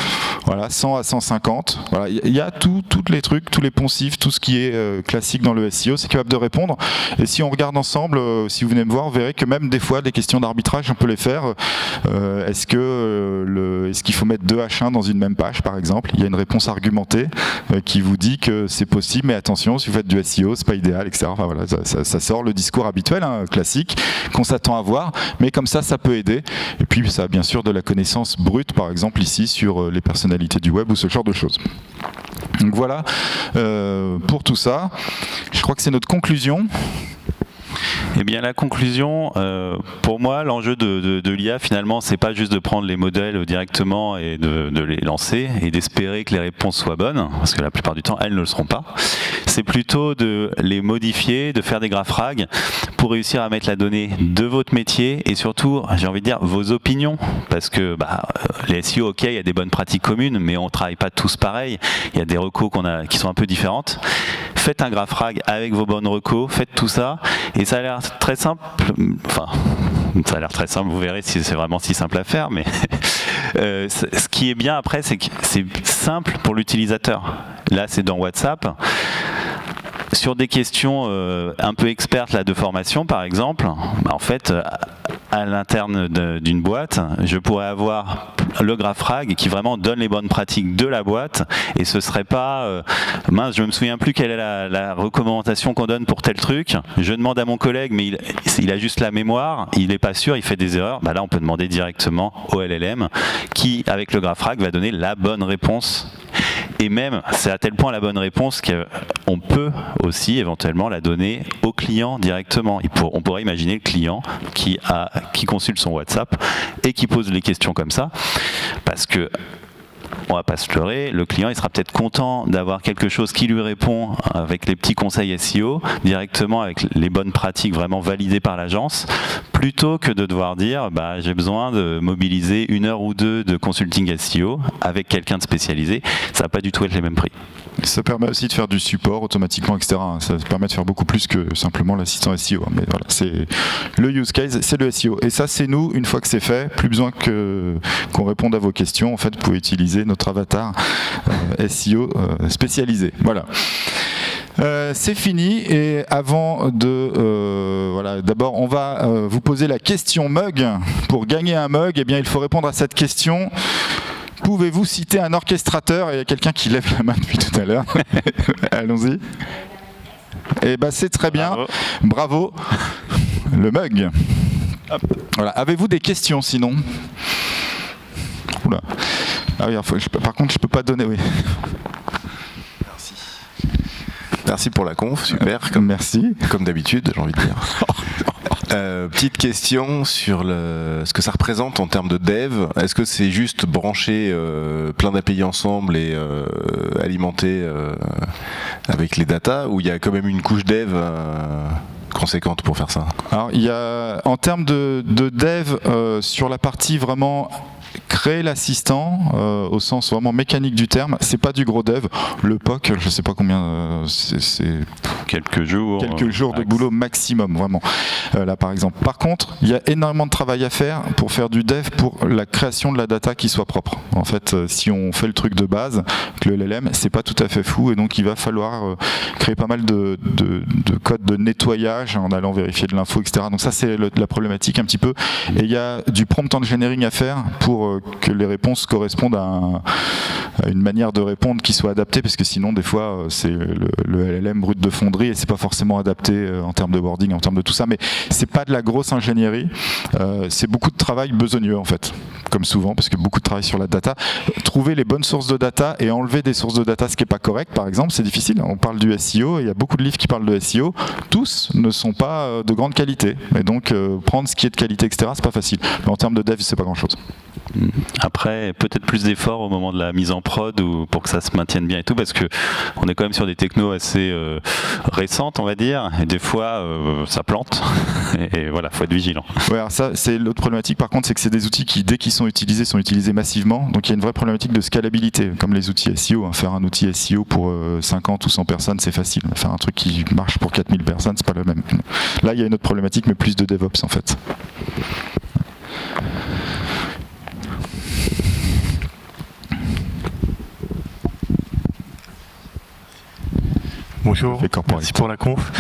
Voilà, 100 à 150. Voilà, il y a tous les trucs, tous les poncifs, tout ce qui est classique dans le SEO, c'est capable de répondre. Et si on regarde ensemble, si vous venez me voir, vous verrez que même des fois, des questions d'arbitrage, on peut les faire. Est-ce qu'il faut mettre deux H1 dans une même page, par exemple? Il y a une réponse argumentée qui vous dit que c'est possible, mais attention, si vous faites du SEO, c'est pas idéal, etc. Enfin, voilà, ça sort le discours habituel, hein, classique, qu'on s'attend à voir, mais comme ça peut aider. Et puis ça a bien sûr de la connaissance brute, par exemple ici, sur les personnalités du web ou ce genre de choses. Donc voilà pour tout ça. Je crois que c'est notre conclusion. Eh bien, la conclusion, pour moi, l'enjeu de l'IA, finalement, c'est pas juste de prendre les modèles directement et de les lancer et d'espérer que les réponses soient bonnes, parce que la plupart du temps, elles ne le seront pas. C'est plutôt de les modifier, de faire des graph RAG pour réussir à mettre la donnée de votre métier et surtout, j'ai envie de dire, vos opinions, parce que les SEO, ok, il y a des bonnes pratiques communes, mais on travaille pas tous pareil. Il y a des recos qui sont un peu différentes. Faites un graph RAG avec vos bonnes recos, faites tout ça, et ça a l'air très simple, enfin, ça a l'air très simple, vous verrez si c'est vraiment si simple à faire, mais ce qui est bien après, c'est que c'est simple pour l'utilisateur. Là, c'est dans WhatsApp. Sur des questions un peu expertes là, de formation, par exemple, en fait, à l'interne d'une boîte, je pourrais avoir le graph RAG qui vraiment donne les bonnes pratiques de la boîte, et ce serait pas mince, je me souviens plus quelle est la recommandation qu'on donne pour tel truc. Je demande à mon collègue, mais il a juste la mémoire, il n'est pas sûr, il fait des erreurs. Là, on peut demander directement au LLM qui, avec le graph RAG, va donner la bonne réponse. Et même, c'est à tel point la bonne réponse qu'on peut aussi éventuellement la donner au client directement. On pourrait imaginer le client qui consulte son WhatsApp et qui pose les questions comme ça, parce que on va pas se leurrer, le client il sera peut-être content d'avoir quelque chose qui lui répond avec les petits conseils SEO directement avec les bonnes pratiques vraiment validées par l'agence, plutôt que de devoir dire j'ai besoin de mobiliser 1 heure ou 2 de consulting SEO avec quelqu'un de spécialisé. Ça va pas du tout être les mêmes prix. Ça permet aussi de faire du support automatiquement, etc. Ça permet de faire beaucoup plus que simplement l'assistant SEO. Mais voilà, c'est le use case, c'est le SEO. Et ça, c'est nous, une fois que c'est fait, plus besoin qu'on réponde à vos questions. En fait, vous pouvez utiliser notre avatar SEO spécialisé. Voilà. C'est fini, et avant de voilà, d'abord on va vous poser la question mug. Pour gagner un mug, eh bien il faut répondre à cette question. Pouvez-vous citer un orchestrateur? Et il y a quelqu'un qui lève la main depuis tout à l'heure. Allons-y. Et c'est très bien. Bravo. Le mug. Hop. Voilà. Avez-vous des questions sinon? Oula. Ah oui, par contre je peux pas donner. Oui. Merci. Merci pour la conf, super. Merci. Comme d'habitude, j'ai envie de dire. Petite question sur ce que ça représente en termes de dev. Est-ce que c'est juste brancher plein d'API ensemble et alimenter avec les datas, ou il y a quand même une couche dev conséquente pour faire ça? Alors, il y a, en termes de dev, sur la partie vraiment créer l'assistant, au sens vraiment mécanique du terme, c'est pas du gros dev. Le POC, je sais pas combien, c'est quelques jours de boulot maximum, vraiment. Là, par exemple. Par contre, il y a énormément de travail à faire pour faire du dev pour la création de la data qui soit propre. En fait, si on fait le truc de base, que le LLM, c'est pas tout à fait fou, et donc il va falloir créer pas mal de code de nettoyage en allant vérifier de l'info, etc. Donc ça, c'est la problématique un petit peu. Et il y a du prompt engineering à faire pour que les réponses correspondent à une manière de répondre qui soit adaptée, parce que sinon des fois c'est le LLM brut de fonderie et c'est pas forcément adapté en termes de wording, en termes de tout ça, mais c'est pas de la grosse ingénierie, c'est beaucoup de travail besogneux en fait, comme souvent, parce que beaucoup de travail sur la data. Trouver les bonnes sources de data et enlever des sources de data ce qui est pas correct, par exemple, c'est difficile. On parle du SEO, il y a beaucoup de livres qui parlent de SEO, tous ne sont pas de grande qualité, et donc prendre ce qui est de qualité, etc., c'est pas facile. Mais en termes de dev, c'est pas grand chose. Après, peut-être plus d'efforts au moment de la mise en prod ou pour que ça se maintienne bien et tout, parce que on est quand même sur des technos assez récentes, on va dire, et des fois ça plante, et voilà, faut être vigilant. Ouais, alors ça, c'est l'autre problématique, par contre, c'est que c'est des outils qui, dès qu'ils sont utilisés massivement, donc il y a une vraie problématique de scalabilité, comme les outils SEO. Faire un outil SEO pour 50 ou 100 personnes, c'est facile. Faire un truc qui marche pour 4000 personnes, c'est pas le même. Là, il y a une autre problématique, mais plus de DevOps, en fait. Bonjour, merci pour la conf.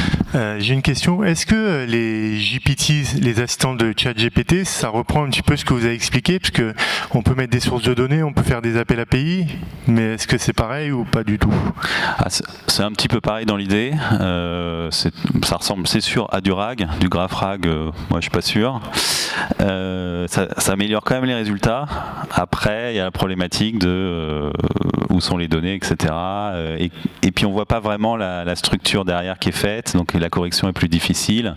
J'ai une question. Est-ce que les GPT, les assistants de ChatGPT, ça reprend un petit peu ce que vous avez expliqué? Parce que on peut mettre des sources de données, on peut faire des appels API, mais est-ce que c'est pareil ou pas du tout? C'est un petit peu pareil dans l'idée. Ça ressemble, c'est sûr, à du RAG, du GraphRag. Moi, je suis pas sûr. Ça améliore quand même les résultats. Après, il y a la problématique de où sont les données, etc. Et puis, on voit pas vraiment la structure derrière qui est faite, donc la correction est plus difficile.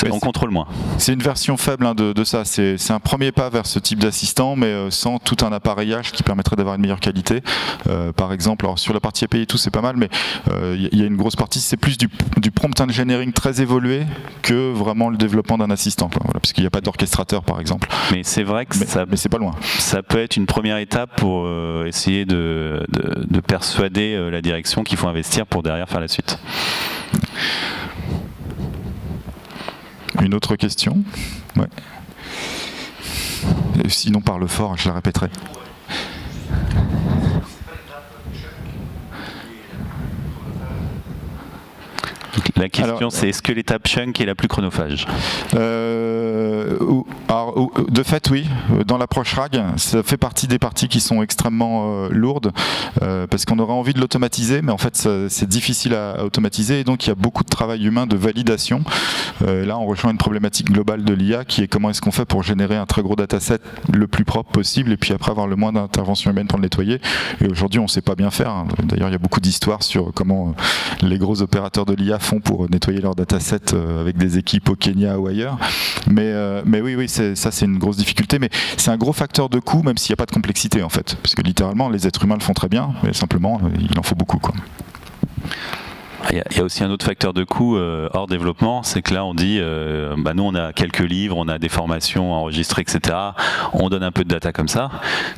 On contrôle moins. C'est une version faible de ça. C'est un premier pas vers ce type d'assistant, mais sans tout un appareillage qui permettrait d'avoir une meilleure qualité. Par exemple, alors sur la partie API et tout, c'est pas mal, mais il y a une grosse partie, c'est plus du prompt engineering très évolué que vraiment le développement d'un assistant. Voilà, parce qu'il n'y a pas d'orchestrateur, par exemple. Mais c'est vrai que mais c'est pas loin. Ça peut être une première étape pour essayer de persuader la direction qu'il faut investir pour derrière faire la suite. Une autre question? Ouais. Sinon, parle fort, je la répéterai. La question, c'est est-ce que l'étape chunk est la plus chronophage? De fait, oui. Dans l'approche RAG, ça fait partie des parties qui sont extrêmement lourdes, parce qu'on aurait envie de l'automatiser, mais en fait, c'est difficile à automatiser, et donc il y a beaucoup de travail humain de validation. Là, on rejoint une problématique globale de l'IA, qui est comment est-ce qu'on fait pour générer un très gros dataset le plus propre possible, et puis après avoir le moins d'intervention humaine pour le nettoyer. Et aujourd'hui, on ne sait pas bien faire. D'ailleurs, il y a beaucoup d'histoires sur comment les gros opérateurs de l'IA font pour nettoyer leur dataset avec des équipes au Kenya ou ailleurs. Mais oui, ça c'est une grosse difficulté, mais c'est un gros facteur de coût, même s'il n'y a pas de complexité en fait. Parce que littéralement, les êtres humains le font très bien, mais simplement, il en faut beaucoup, quoi. Il y a aussi un autre facteur de coût hors développement, c'est que là on dit, nous on a quelques livres, on a des formations enregistrées, etc. On donne un peu de data comme ça.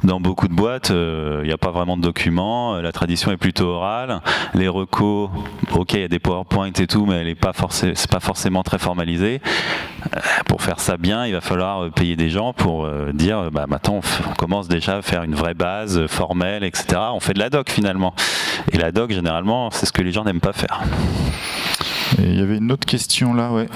Dans beaucoup de boîtes, il n'y a pas vraiment de documents, la tradition est plutôt orale. Les recos, ok, il y a des PowerPoint et tout, mais c'est pas forcément très formalisé. Pour faire ça bien, il va falloir payer des gens pour dire, maintenant on commence déjà à faire une vraie base formelle, etc. On fait de la doc finalement. Et la doc, généralement, c'est ce que les gens n'aiment pas faire. Et il y avait une autre question là, ouais.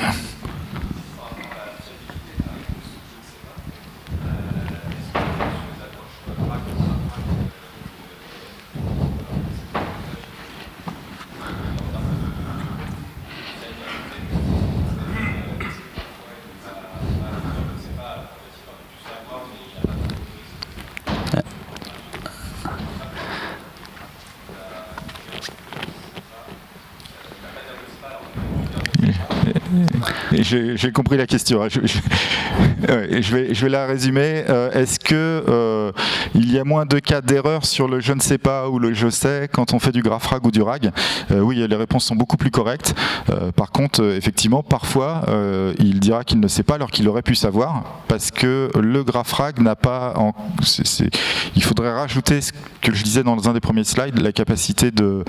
J'ai compris la question. Je vais la résumer. Est-ce que il y a moins de cas d'erreur sur le je ne sais pas ou le je sais quand on fait du GraphRag ou du RAG? Oui, les réponses sont beaucoup plus correctes. Par contre, effectivement, parfois, il dira qu'il ne sait pas alors qu'il aurait pu savoir, parce que le GraphRag n'a pas... Il faudrait rajouter ce que je disais dans un des premiers slides, la capacité de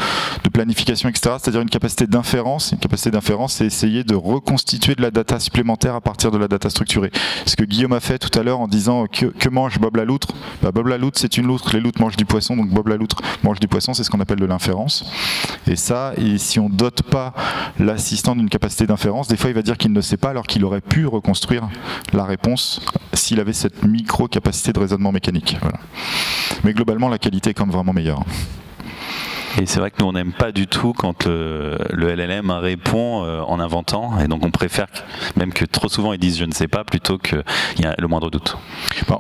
planification, etc., c'est-à-dire une capacité d'inférence. Une capacité d'inférence, c'est essayer de reconstituer reconstituer de la data supplémentaire à partir de la data structurée. Ce que Guillaume a fait tout à l'heure en disant que mange Bob la loutre. Bob la loutre, c'est une loutre, les loutres mangent du poisson, donc Bob la loutre mange du poisson, c'est ce qu'on appelle de l'inférence. Et ça, et si on dote pas l'assistant d'une capacité d'inférence, des fois il va dire qu'il ne sait pas alors qu'il aurait pu reconstruire la réponse s'il avait cette micro-capacité de raisonnement mécanique. Voilà. Mais globalement, la qualité est quand même vraiment meilleure. Et c'est vrai que nous on n'aime pas du tout quand le LLM répond en inventant, et donc on préfère même que trop souvent ils disent je ne sais pas plutôt qu'il y a le moindre doute.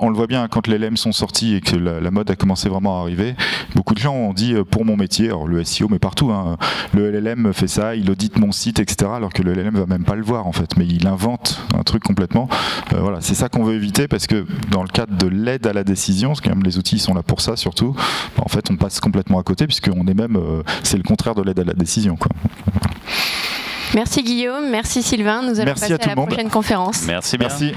On le voit bien quand les LLM sont sortis et que la mode a commencé vraiment à arriver, beaucoup de gens ont dit pour mon métier, alors le SEO mais partout, hein, le LLM fait ça, il audite mon site, etc. alors que le LLM va même pas le voir en fait, mais il invente un truc complètement. Voilà, c'est ça qu'on veut éviter parce que dans le cadre de l'aide à la décision, parce que même les outils sont là pour ça surtout, en fait on passe complètement à côté puisqu'on est même c'est le contraire de l'aide à la décision, quoi. Merci Guillaume, merci Sylvain. Nous allons passer à la prochaine conférence. Merci bien. Merci.